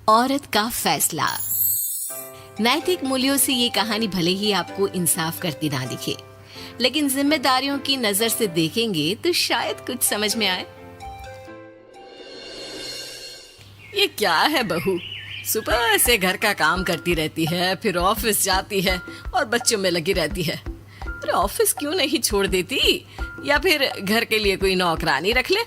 औरत का फैसला। नैतिक मूल्यों से ये कहानी भले ही आपको इंसाफ करती ना दिखे, लेकिन जिम्मेदारियों की नजर से देखेंगे तो शायद कुछ समझ में आए। ये क्या है बहू, सुबह से घर का काम करती रहती है, फिर ऑफिस जाती है और बच्चों में लगी रहती है। अरे ऑफिस क्यों नहीं छोड़ देती, या फिर घर के लिए कोई नौकरानी रख ले।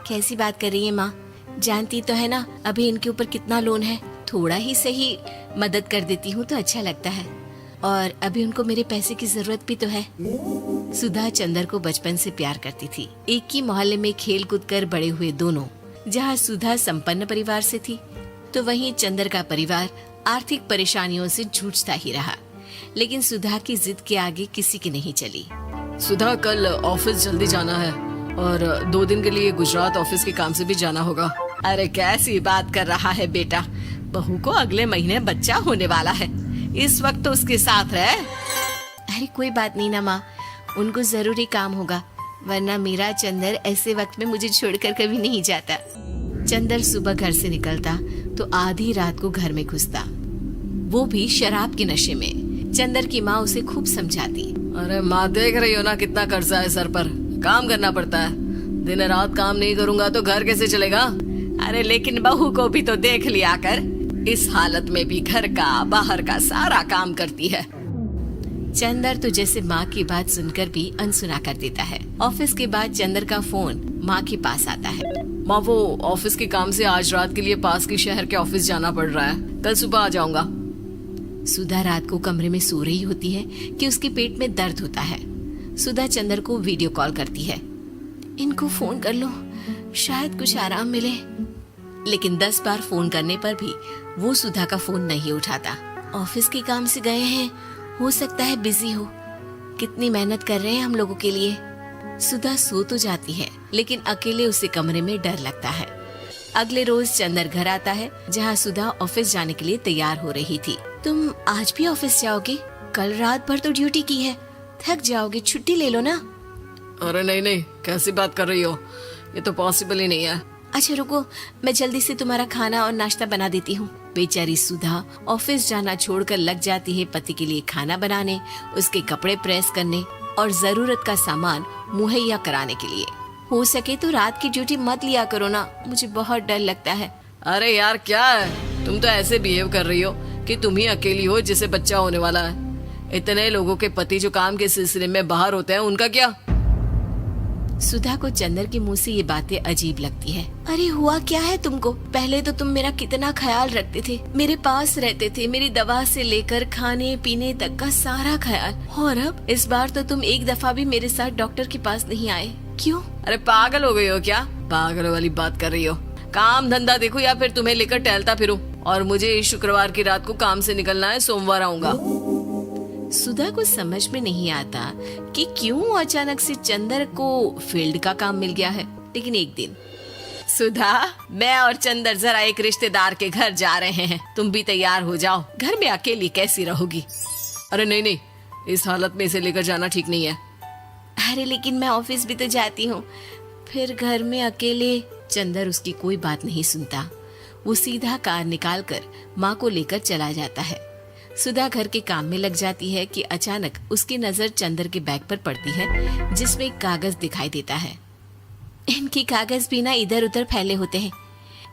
कैसी बात कर रही है माँ? जानती तो है ना अभी इनके ऊपर कितना लोन है। थोड़ा ही सही मदद कर देती हूँ तो अच्छा लगता है, और अभी उनको मेरे पैसे की जरूरत भी तो है। सुधा चंदर को बचपन से प्यार करती थी। एक ही मोहल्ले में खेल कूद कर बड़े हुए दोनों। जहाँ सुधा संपन्न परिवार से थी तो वहीं चंदर का परिवार आर्थिक परेशानियों से जूझता ही रहा। लेकिन सुधा की जिद के आगे किसी की नहीं चली। सुधा, कल ऑफिस जल्दी जाना है और 2 दिन के लिए गुजरात ऑफिस के काम से भी जाना होगा। अरे कैसी बात कर रहा है बेटा, बहू को अगले महीने बच्चा होने वाला है, इस वक्त तो उसके साथ रहे। अरे कोई बात नहीं ना माँ, उनको जरूरी काम होगा, वरना मेरा चंदर ऐसे वक्त में मुझे छोड़कर कभी नहीं जाता। चंदर सुबह घर से निकलता तो आधी रात को घर में घुसता, वो भी शराब के नशे में। चंदर की माँ उसे खूब समझाती। अरे माँ, देख रही हो ना कितना कर्जा है सर पर, काम करना पड़ता है। दिन रात काम नहीं करूंगा तो घर कैसे चलेगा। अरे लेकिन बहू को भी तो देख लिया कर, इस हालत में भी घर का बाहर का सारा काम करती है। चंदर तो जैसे माँ की बात सुनकर भी अनसुना कर देता है। ऑफिस के बाद चंदर का फोन माँ के पास आता है। माँ, वो ऑफिस के काम से आज रात के लिए पास के शहर के ऑफिस जाना पड़ रहा है, कल सुबह आ जाऊंगा। सुधा रात को कमरे में सो रही होती है कि उसके पेट में दर्द होता है। सुधा चंदर को वीडियो कॉल करती है। इनको फोन कर लो, शायद कुछ आराम मिले। लेकिन 10 बार फोन करने पर भी वो सुधा का फोन नहीं उठाता। ऑफिस के काम से गए हैं, हो सकता है बिजी हो। कितनी मेहनत कर रहे हैं हम लोगों के लिए। सुधा सो तो जाती है, लेकिन अकेले उसे कमरे में डर लगता है। अगले रोज चंदर घर आता है, जहाँ सुधा ऑफिस जाने के लिए तैयार हो रही थी। तुम आज भी ऑफिस जाओगे? कल रात भर तो ड्यूटी की है, थक जाओगे, छुट्टी ले लो ना। अरे नहीं नहीं, कैसी बात कर रही हो, ये तो पॉसिबल ही नहीं है। अच्छा रुको, मैं जल्दी से तुम्हारा खाना और नाश्ता बना देती हूँ। बेचारी सुधा ऑफिस जाना छोड़कर लग जाती है पति के लिए खाना बनाने, उसके कपड़े प्रेस करने और जरूरत का सामान मुहैया कराने के लिए। हो सके तो रात की ड्यूटी मत लिया करो ना, मुझे बहुत डर लगता है। अरे यार क्या है, तुम तो ऐसे बिहेव कर रही हो कि तुम ही अकेली हो जिसे बच्चा होने वाला है। इतने लोगों के पति जो काम के सिलसिले में बाहर होते हैं, उनका क्या? सुधा को चंदर के मुंह से ये बातें अजीब लगती है। अरे हुआ क्या है तुमको? पहले तो तुम मेरा कितना ख्याल रखते थे, मेरे पास रहते थे, मेरी दवा से लेकर खाने पीने तक का सारा ख्याल। और अब इस बार तो तुम एक दफा भी मेरे साथ डॉक्टर के पास नहीं आए, क्यों? अरे पागल हो गई हो क्या? पागल वाली बात कर रही हो। काम धंधा देखो या फिर तुम्हें लेकर टहलता फिरूं। और मुझे शुक्रवार की रात को काम से निकलना है, सोमवार आऊंगा। सुधा को समझ में नहीं आता कि क्यों अचानक से चंदर को फील्ड का काम मिल गया है। लेकिन एक दिन, सुधा, मैं और चंदर जरा एक रिश्तेदार के घर जा रहे हैं, तुम भी तैयार हो जाओ, घर में अकेली कैसी रहोगी। अरे नहीं नहीं, इस हालत में इसे लेकर जाना ठीक नहीं है। अरे लेकिन मैं ऑफिस भी तो जाती हूँ, फिर घर में अकेले। चंदर उसकी कोई बात नहीं सुनता। वो सीधा कार निकाल कर माँ को लेकर चला जाता है। सुधा घर के काम में लग जाती है कि अचानक उसकी नजर चंदर के बैग पर पड़ती है, जिसमें एक कागज दिखाई देता है। इनकी कागज भी ना इधर उधर फैले होते हैं,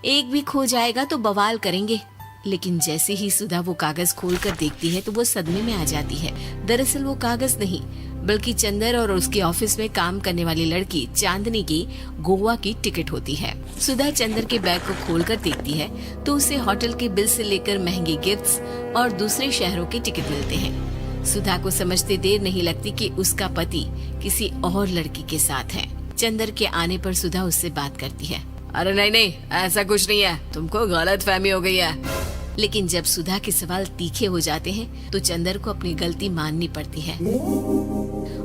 एक भी खो जाएगा तो बवाल करेंगे। लेकिन जैसे ही सुधा वो कागज खोलकर देखती है तो वो सदमे में आ जाती है। दरअसल वो कागज नहीं, बल्कि चंदर और उसके ऑफिस में काम करने वाली लड़की चांदनी की गोवा की टिकट होती है। सुधा चंदर के बैग को खोलकर देखती है तो उसे होटल के बिल से लेकर महंगे गिफ्ट्स और दूसरे शहरों के टिकट मिलते हैं। सुधा को समझते देर नहीं लगती कि उसका पति किसी और लड़की के साथ है। चंदर के आने पर सुधा उससे बात करती है। अरे नहीं नहीं, ऐसा कुछ नहीं है, तुमको गलत फहमी हो गई है। लेकिन जब सुधा के सवाल तीखे हो जाते हैं तो चंदर को अपनी गलती माननी पड़ती है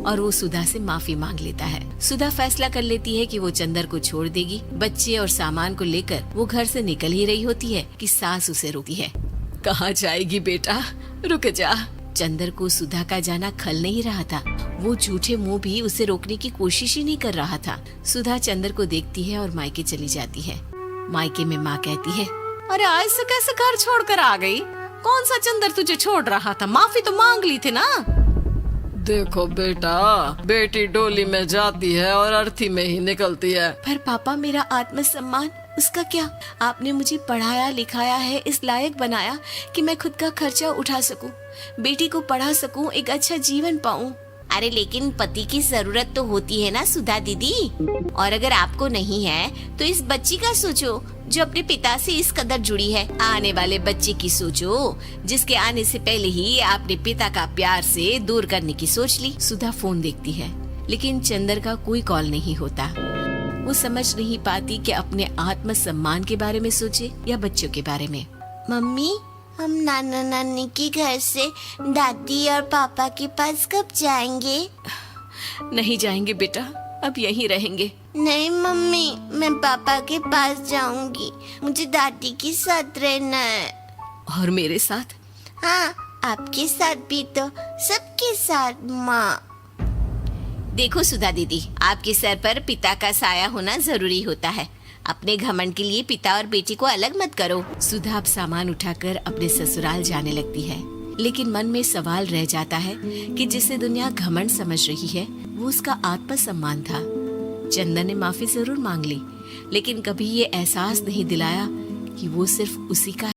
और वो सुधा से माफी मांग लेता है। सुधा फैसला कर लेती है कि वो चंदर को छोड़ देगी। बच्चे और सामान को लेकर वो घर से निकल ही रही होती है कि सास उसे रोकती है। कहाँ जाएगी बेटा, रुक जा। चंदर को सुधा का जाना खल नहीं रहा था। वो झूठे मुंह भी उसे रोकने की कोशिश ही नहीं कर रहा था। सुधा चंदर को देखती है और मायके चली जाती है। मायके में माँ कहती है, अरे ऐसे कैसे घर छोड़कर आ गई? कौन सा चंदर तुझे छोड़ रहा था? माफी तो मांग ली थी ना। देखो बेटा, बेटी डोली में जाती है और अर्थी में ही निकलती है। पर पापा, मेरा आत्मसम्मान, उसका क्या? आपने मुझे पढ़ाया लिखाया है, इस लायक बनाया कि मैं खुद का खर्चा उठा सकूं, बेटी को पढ़ा सकूं, एक अच्छा जीवन पाऊं। अरे लेकिन पति की जरूरत तो होती है ना सुधा दीदी, और अगर आपको नहीं है तो इस बच्ची का सोचो जो अपने पिता से इस कदर जुड़ी है। आने वाले बच्चे की सोचो जिसके आने से पहले ही आपने पिता का प्यार से दूर करने की सोच ली। सुधा फोन देखती है लेकिन चंदर का कोई कॉल नहीं होता। वो समझ नहीं पाती कि अपने आत्मसम्मान के बारे में सोचे या बच्चों के बारे में। मम्मी, हम नाना नानी के घर से दादी और पापा के पास कब जाएंगे? नहीं जाएंगे बेटा, अब यहीं रहेंगे। नहीं मम्मी, मैं पापा के पास जाऊंगी, मुझे दादी के साथ रहना है। और मेरे साथ? हाँ, आपके साथ भी तो, सबके साथ माँ। देखो सुधा दीदी, आपके सर पर पिता का साया होना जरूरी होता है। अपने घमंड के लिए पिता और बेटी को अलग मत करो। सुधा अब सामान उठाकर अपने ससुराल जाने लगती है, लेकिन मन में सवाल रह जाता है कि जिसे दुनिया घमंड समझ रही है वो उसका आत्मसम्मान था। चंदन ने माफी जरूर मांग ली, लेकिन कभी ये एहसास नहीं दिलाया कि वो सिर्फ उसी का